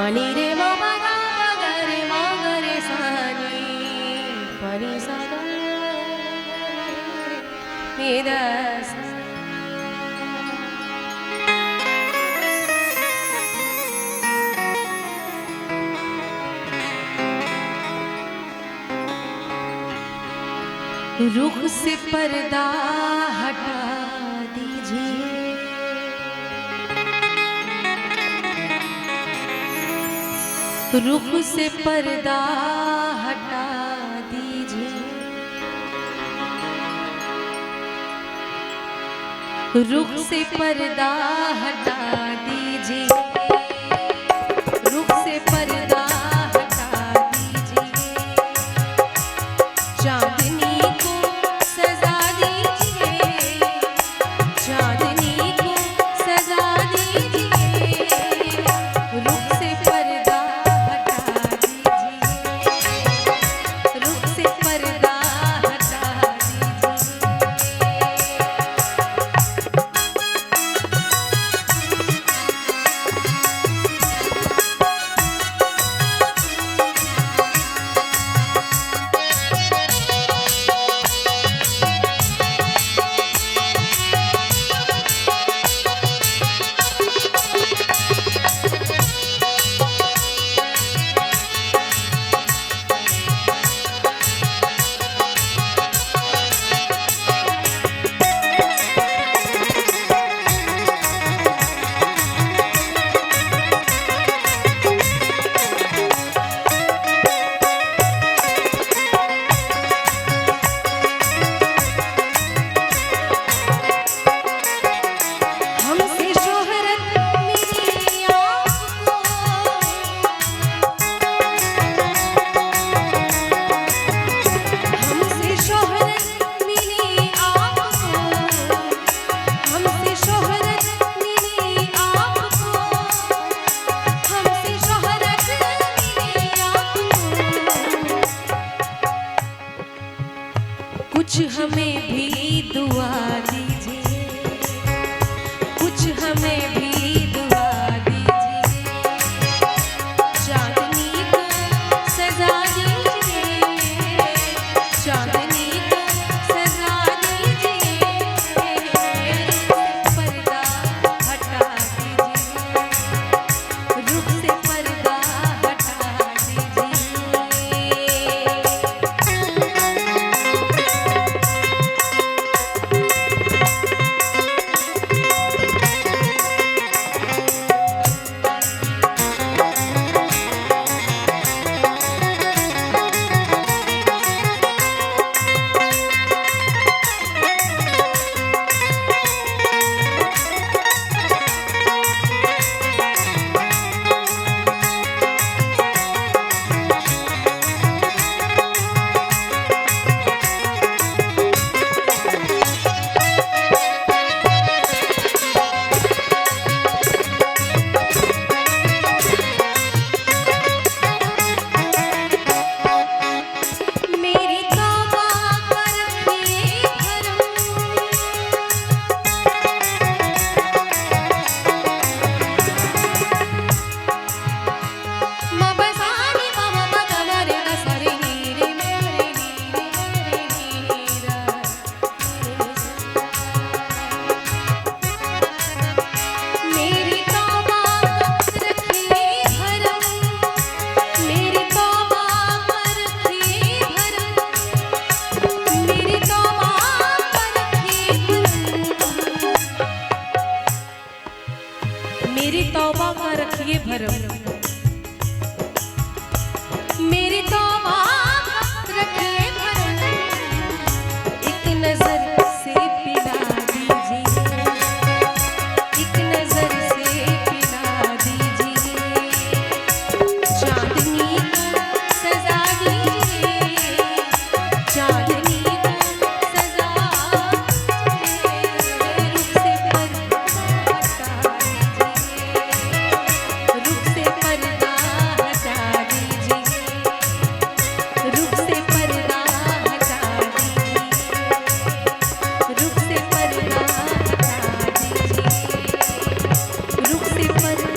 पानी रे मामा गा रे मामा रे सानी पानी सा गा मेरा रुख से पर्दा हटा दीजिए, रुख से पर्दा हटा दीजिए, रुख से पर्दा हटा दीजिए, रुख से पर्दा हटा दीजिए, चांदनी को सजा दीजिए, चांदनी को सजा दीजिए, रुख से पर्दा कुछ हमें भी दुआ दीजिए, कुछ हमें भी दुआ दीजिए, चांदनी को सजा दीजिए, चांदनी को सजा दीजिए, पर्दा हटा दीजिए, रुख से पर्दा हटा दीजिए। मेरी तौबा का रखिए भरम, मेरी तौबा का रखिए भरम, एक नजर से पिला दीजिए, एक नजर से पिला दीजिए, चांदनी को सजा दीजिए, चांदनी को सजा दीजिए, रुख से पर्दा हटा रुख से पर्दा